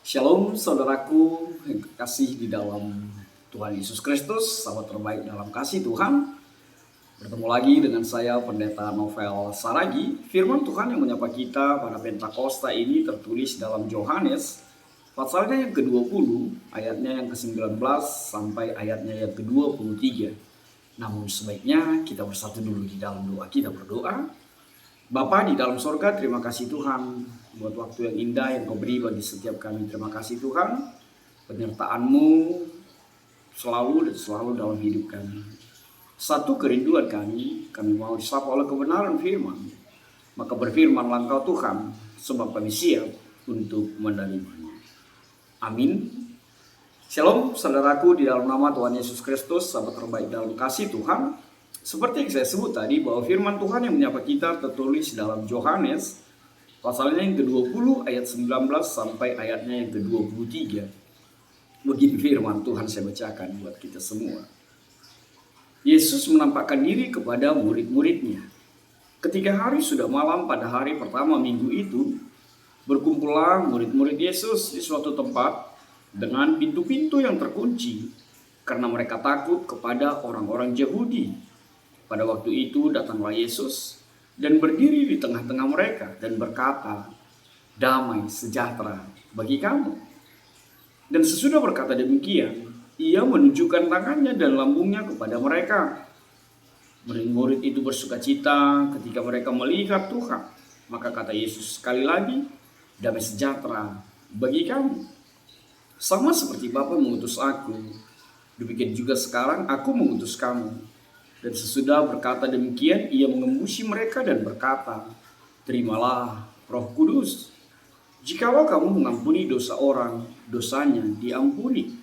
Shalom saudaraku yang terkasih di dalam Tuhan Yesus Kristus, sahabat terbaik dalam kasih Tuhan. Bertemu lagi dengan saya Pendeta Novel Saragi. Firman Tuhan yang menyapa kita pada Pentakosta ini tertulis dalam Yohanes pasalnya yang ke-20, ayatnya yang ke-19 sampai ayatnya yang ke-23. Namun sebaiknya kita bersatu dulu di dalam doa. Kita berdoa. Bapa di dalam sorga, terima kasih Tuhan buat waktu yang indah yang Kau beri bagi setiap kami. Terima kasih Tuhan, penyertaan-Mu selalu dan selalu dalam hidup kami. Satu kerinduan kami mau disapa oleh kebenaran firman. Maka berfirmanlah Engkau Tuhan, sebab kami siap untuk menerimanya. Amin. Shalom saudaraku di dalam nama Tuhan Yesus Kristus, sahabat terbaik dalam kasih Tuhan. Seperti yang saya sebut tadi, bahwa firman Tuhan yang menyapa kita tertulis dalam Yohanes pasalnya yang ke-20 ayat 19 sampai ayatnya yang ke-23. Begini firman Tuhan saya bacakan buat kita semua. Yesus menampakkan diri kepada murid-muridnya. Ketika hari sudah malam pada hari pertama minggu itu, berkumpullah murid-murid Yesus di suatu tempat dengan pintu-pintu yang terkunci, karena mereka takut kepada orang-orang Yahudi. Pada waktu itu datanglah Yesus dan berdiri di tengah-tengah mereka dan berkata, "Damai sejahtera bagi kamu." Dan sesudah berkata demikian, ia menunjukkan tangannya dan lambungnya kepada mereka. Murid-murid itu bersukacita ketika mereka melihat Tuhan. Maka kata Yesus sekali lagi, "Damai sejahtera bagi kamu. Sama seperti Bapa mengutus aku, demikian juga sekarang aku mengutus kamu." Dan sesudah berkata demikian, ia mengembusi mereka dan berkata, "Terimalah Roh Kudus. Jikalau kamu mengampuni dosa orang, dosanya diampuni.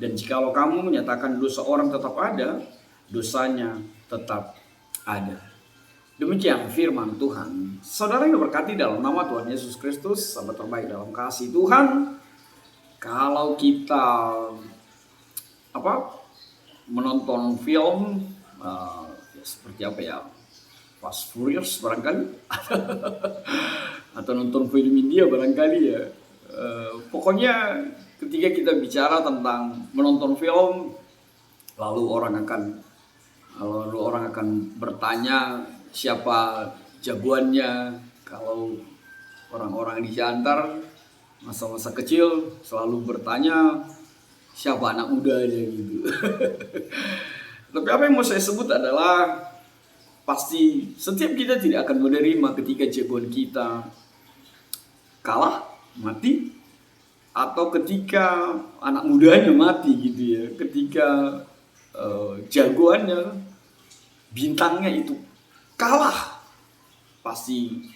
Dan jikalau kamu menyatakan dosa orang tetap ada, dosanya tetap ada." Demikian firman Tuhan. Saudara yang diberkati dalam nama Tuhan Yesus Kristus, sahabat terbaik dalam kasih Tuhan. Kalau kita menonton film, seperti apa ya, Fast Furious barangkali atau nonton film India barangkali ya, pokoknya ketika kita bicara tentang menonton film, lalu orang akan bertanya siapa jagoannya. Kalau orang-orang di Jantar masa-masa kecil selalu bertanya siapa anak mudanya gitu. Tapi apa yang mau saya sebut adalah, pasti setiap kita tidak akan menerima ketika jagoan kita kalah, mati, atau ketika anak mudanya mati gitu ya. Ketika jagoannya, bintangnya itu kalah, pasti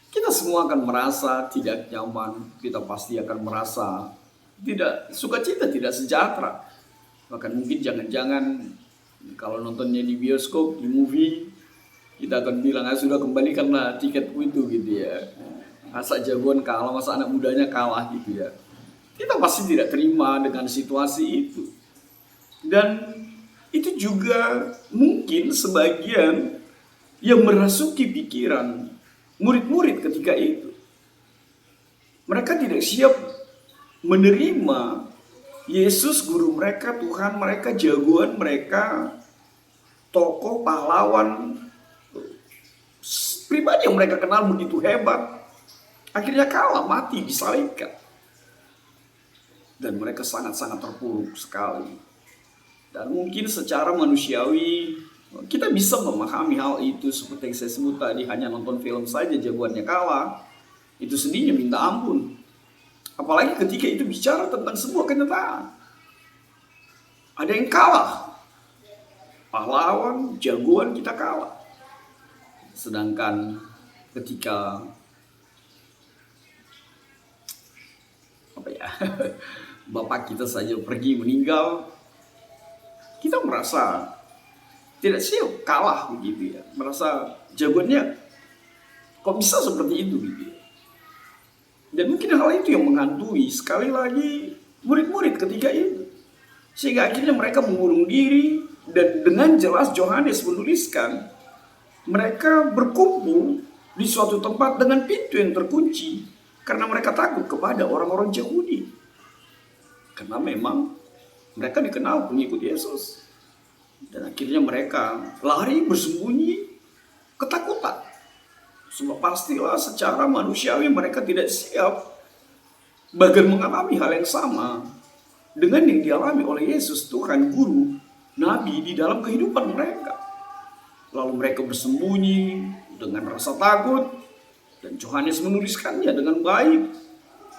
kita semua akan merasa tidak nyaman. Kita pasti akan merasa tidak sukacita, tidak sejahtera. Bahkan mungkin jangan-jangan kalau nontonnya di bioskop, di movie, kita akan bilang, "Sudah kembalikanlah tiketku itu," gitu ya. Masa jagoan kalah, masa anak mudanya kalah gitu ya. Kita pasti tidak terima dengan situasi itu. Dan itu juga mungkin sebagian yang merasuki pikiran murid-murid ketika itu. Mereka tidak siap menerima Yesus guru mereka, Tuhan mereka, jagoan mereka, tokoh pahlawan, pribadi yang mereka kenal begitu hebat, akhirnya kalah, mati, disalibkan. Dan mereka sangat-sangat terpuruk sekali. Dan mungkin secara manusiawi kita bisa memahami hal itu. Seperti yang saya sebut tadi, hanya nonton film saja jagoannya kalah, itu sedihnya minta ampun. Apalagi ketika itu bicara tentang sebuah kenyataan. Ada yang kalah. Pahlawan, jagoan kita kalah. Sedangkan ketika bapak kita saja pergi meninggal, kita merasa tidak siap, kalah begitu ya. Merasa jagoannya kok bisa seperti itu gitu ya. Dan mungkin hal itu yang menghantui sekali lagi murid-murid ketika itu. Sehingga akhirnya mereka mengurung diri, dan dengan jelas Yohanes menuliskan mereka berkumpul di suatu tempat dengan pintu yang terkunci. Karena mereka takut kepada orang-orang Yahudi. Karena memang mereka dikenal pengikut Yesus. Dan akhirnya mereka lari bersembunyi ketakutan. Sebab pastilah secara manusiawi mereka tidak siap bahkan mengalami hal yang sama dengan yang dialami oleh Yesus, Tuhan, Guru, Nabi di dalam kehidupan mereka. Lalu mereka bersembunyi dengan rasa takut. Dan Yohanes menuliskannya dengan baik.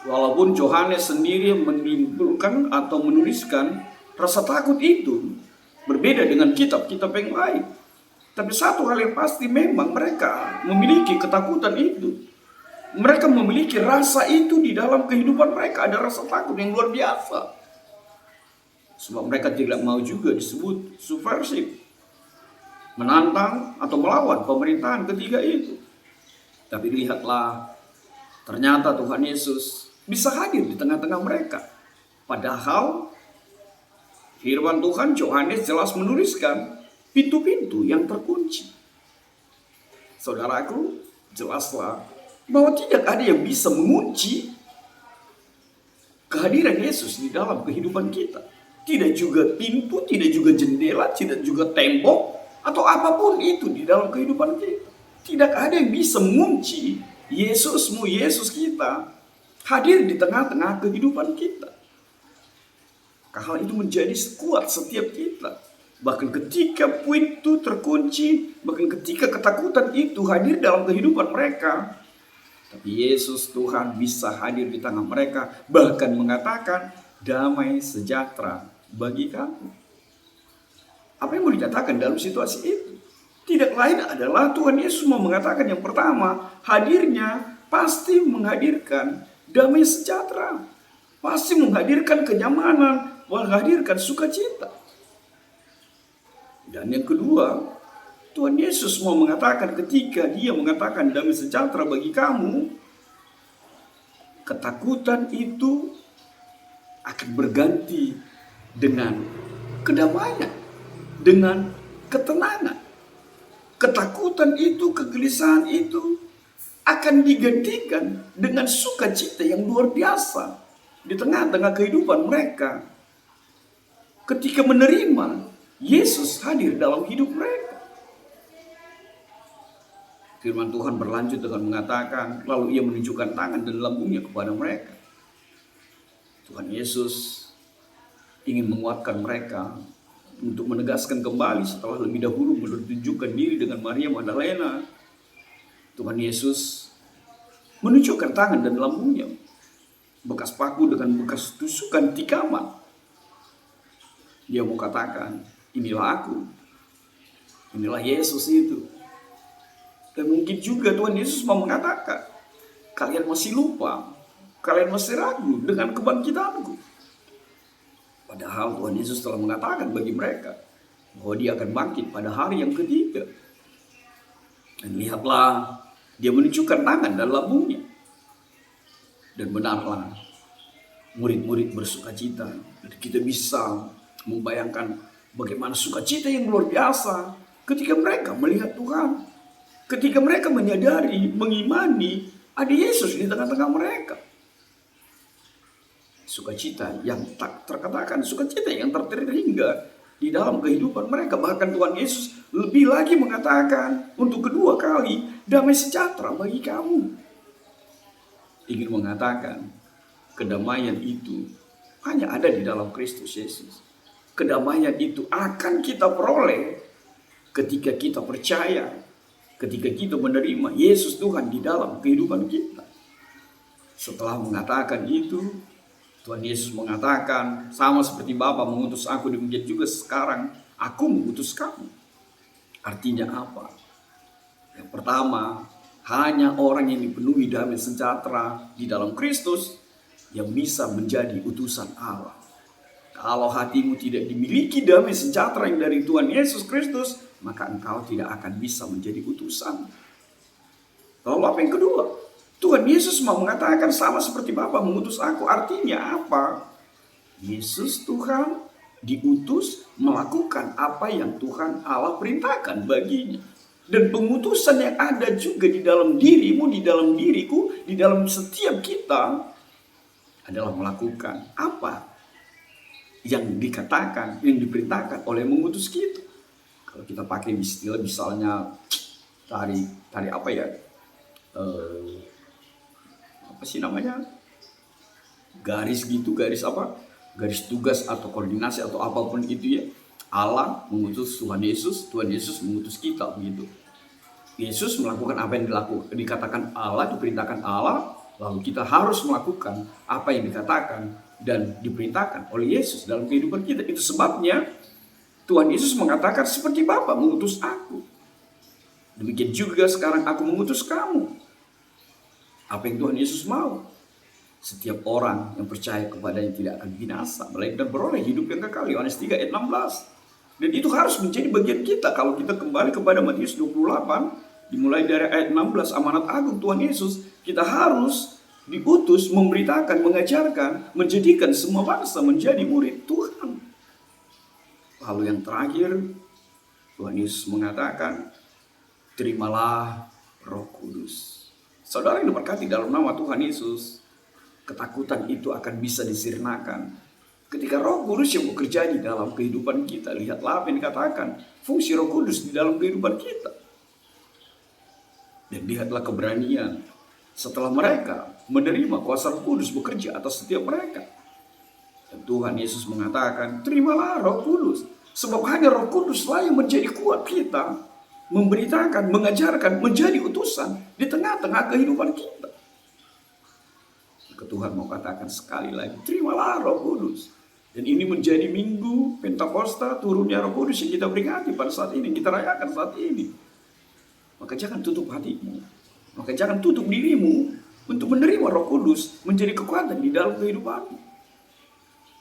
Walaupun Yohanes sendiri menimbulkan atau menuliskan rasa takut itu berbeda dengan kitab-kitab yang lain. Tapi satu hal yang pasti memang mereka memiliki ketakutan itu. Mereka memiliki rasa itu di dalam kehidupan mereka. Ada rasa takut yang luar biasa. Sebab mereka tidak mau juga disebut subversif, menantang atau melawan pemerintahan ketiga itu. Tapi lihatlah, ternyata Tuhan Yesus bisa hadir di tengah-tengah mereka. Padahal firman Tuhan, Yohanes jelas menuliskan pintu-pintu yang terkunci. Saudaraku, jelaslah bahwa tidak ada yang bisa mengunci kehadiran Yesus di dalam kehidupan kita. Tidak juga pintu, tidak juga jendela, tidak juga tembok, atau apapun itu di dalam kehidupan kita. Tidak ada yang bisa mengunci Yesusmu, Yesus kita hadir di tengah-tengah kehidupan kita. Hal itu menjadi kuat setiap kita. Bahkan ketika pintu terkunci, bahkan ketika ketakutan itu hadir dalam kehidupan mereka, tapi Yesus Tuhan bisa hadir di tengah mereka, bahkan mengatakan damai sejahtera bagi kamu. Apa yang mau dikatakan dalam situasi itu? Tidak lain adalah Tuhan Yesus mau mengatakan yang pertama, hadirnya pasti menghadirkan damai sejahtera. Pasti menghadirkan kenyamanan, menghadirkan sukacita. Dan yang kedua, Tuhan Yesus mau mengatakan ketika dia mengatakan damai sejahtera bagi kamu, ketakutan itu akan berganti dengan kedamaian, dengan ketenangan. Ketakutan itu, kegelisahan itu akan digantikan dengan sukacita yang luar biasa di tengah-tengah kehidupan mereka. Ketika menerima Yesus hadir dalam hidup mereka. Firman Tuhan berlanjut dengan mengatakan, lalu ia menunjukkan tangan dan lambungnya kepada mereka. Tuhan Yesus ingin menguatkan mereka untuk menegaskan kembali setelah lebih dahulu menunjukkan diri dengan Maria Magdalena. Tuhan Yesus menunjukkan tangan dan lambungnya, bekas paku dengan bekas tusukan tikaman. Dia mau katakan, inilah aku, inilah Yesus itu. Dan mungkin juga Tuhan Yesus mau mengatakan, kalian masih lupa, kalian masih ragu dengan kebangkitanku. Padahal Tuhan Yesus telah mengatakan bagi mereka bahwa dia akan bangkit pada hari yang ketiga. Dan lihatlah, dia menunjukkan tangan dan lambungnya. Dan benarlah, murid-murid bersukacita. Dan kita bisa membayangkan bagaimana sukacita yang luar biasa ketika mereka melihat Tuhan. Ketika mereka menyadari, mengimani ada Yesus di tengah-tengah mereka. Sukacita yang tak terkatakan, sukacita yang terhingga di dalam kehidupan mereka. Bahkan Tuhan Yesus lebih lagi mengatakan untuk kedua kali, damai sejahtera bagi kamu. Ingin mengatakan kedamaian itu hanya ada di dalam Kristus Yesus. Kedamaian itu akan kita peroleh ketika kita percaya, ketika kita menerima Yesus Tuhan di dalam kehidupan kita. Setelah mengatakan itu, Tuhan Yesus mengatakan, sama seperti Bapa mengutus aku, demikian juga sekarang aku mengutus kamu. Artinya apa? Yang pertama, hanya orang yang dipenuhi damai sejahtera di dalam Kristus yang bisa menjadi utusan Allah. Kalau hatimu tidak dimiliki damai sejahtera yang dari Tuhan Yesus Kristus, maka engkau tidak akan bisa menjadi utusan. Lalu apa yang kedua? Tuhan Yesus mau mengatakan sama seperti Bapa mengutus aku. Artinya apa? Yesus Tuhan diutus melakukan apa yang Tuhan Allah perintahkan baginya. Dan pengutusan yang ada juga di dalam dirimu, di dalam diriku, di dalam setiap kita adalah melakukan apa yang dikatakan, yang diperintahkan oleh mengutus kita. Kalau kita pakai istilah misalnya tari apa ya, apa sih namanya, garis gitu, garis apa, garis tugas atau koordinasi atau apapun itu ya. Allah mengutus Tuhan Yesus mengutus kita begitu. Yesus melakukan apa yang dikatakan Allah, diperintahkan Allah, lalu kita harus melakukan apa yang dikatakan dan diperintahkan oleh Yesus dalam kehidupan kita. Itu sebabnya Tuhan Yesus mengatakan seperti Bapa mengutus aku, demikian juga sekarang aku mengutus kamu. Apa yang Tuhan Yesus mau? Setiap orang yang percaya kepadanya tidak akan binasa, melainkan beroleh hidup yang kekal. Yohanes 3 ayat 16. Dan itu harus menjadi bagian kita. Kalau kita kembali kepada Matius 28, dimulai dari ayat 16, amanat agung Tuhan Yesus, kita harus diutus, memberitakan, mengajarkan, menjadikan semua bangsa menjadi murid Tuhan. Lalu yang terakhir, Tuhan Yesus mengatakan, terimalah Roh Kudus. Saudara yang diberkati dalam nama Tuhan Yesus, ketakutan itu akan bisa disirnakan ketika Roh Kudus yang bekerja di dalam kehidupan kita. Lihatlah apa yang dikatakan, fungsi Roh Kudus di dalam kehidupan kita. Dan lihatlah keberanian setelah mereka menerima kuasa Roh Kudus bekerja atas setiap mereka. Dan Tuhan Yesus mengatakan, terimalah Roh Kudus, sebab hanya Roh Kuduslah yang menjadi kuat kita memberitakan, mengajarkan, menjadi utusan di tengah-tengah kehidupan kita. Tuhan mau katakan sekali lagi, terimalah Roh Kudus. Dan ini menjadi minggu Pentakosta, turunnya Roh Kudus yang kita peringati pada saat ini, kita rayakan saat ini. Maka jangan tutup hatimu, maka jangan tutup dirimu untuk menerima Roh Kudus menjadi kekuatan di dalam kehidupanmu.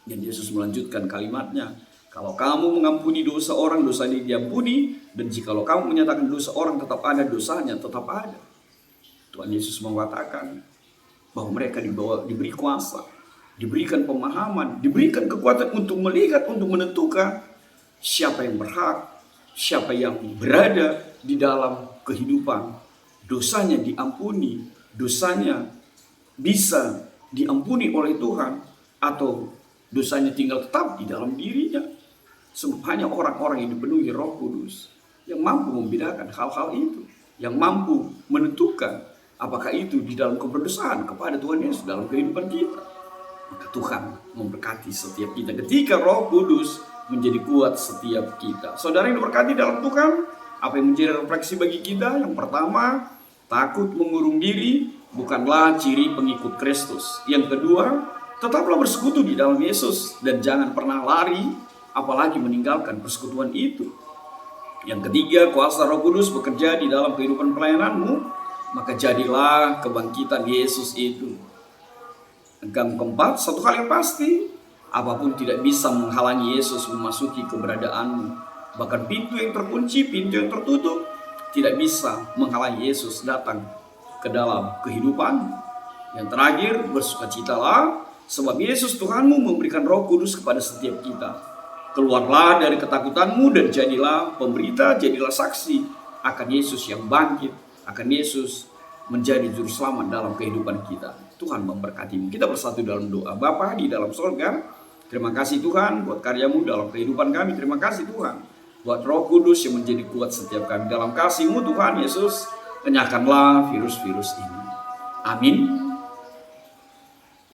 Dan Yesus melanjutkan kalimatnya, kalau kamu mengampuni dosa orang, dosa diampuni. Dan jikalau kamu menyatakan dosa orang tetap ada, dosanya tetap ada. Tuhan Yesus mengatakan bahwa mereka diberi kuasa, diberikan pemahaman, diberikan kekuatan untuk melihat, untuk menentukan siapa yang berhak, siapa yang berada di dalam kehidupan. Dosanya diampuni, dosanya bisa diampuni oleh Tuhan, atau dosanya tinggal tetap di dalam dirinya. Sebab hanya orang-orang yang dipenuhi Roh Kudus yang mampu membedakan hal-hal itu, yang mampu menentukan apakah itu di dalam keberdosan kepada Tuhan Yesus dalam kehidupan kita. Maka Tuhan memberkati setiap kita ketika Roh Kudus menjadi kuat setiap kita. Saudara yang diberkati dalam Tuhan, apa yang menjadi refleksi bagi kita? Yang pertama, takut mengurung diri bukanlah ciri pengikut Kristus. Yang kedua, tetaplah bersekutu di dalam Yesus dan jangan pernah lari, apalagi meninggalkan persekutuan itu. Yang ketiga, kuasa Roh Kudus bekerja di dalam kehidupan pelayananmu, maka jadilah kebangkitan Yesus itu. Yang keempat, satu hal yang pasti, apapun tidak bisa menghalangi Yesus memasuki keberadaanmu. Bahkan pintu yang terkunci, pintu yang tertutup, tidak bisa menghalangi Yesus datang ke dalam kehidupanmu. Yang terakhir, bersukacitalah, sebab Yesus Tuhanmu memberikan Roh Kudus kepada setiap kita. Keluarlah dari ketakutanmu dan jadilah pemberita, jadilah saksi akan Yesus yang bangkit, akan Yesus menjadi juru selamat dalam kehidupan kita. Tuhan memberkatimu. Kita bersatu dalam doa. Bapa di dalam surga, terima kasih Tuhan buat karyamu dalam kehidupan kami. Terima kasih Tuhan buat Roh Kudus yang menjadi kuat setiap kami. Dalam kasih-Mu Tuhan Yesus, enyahkanlah virus-virus ini. Amin.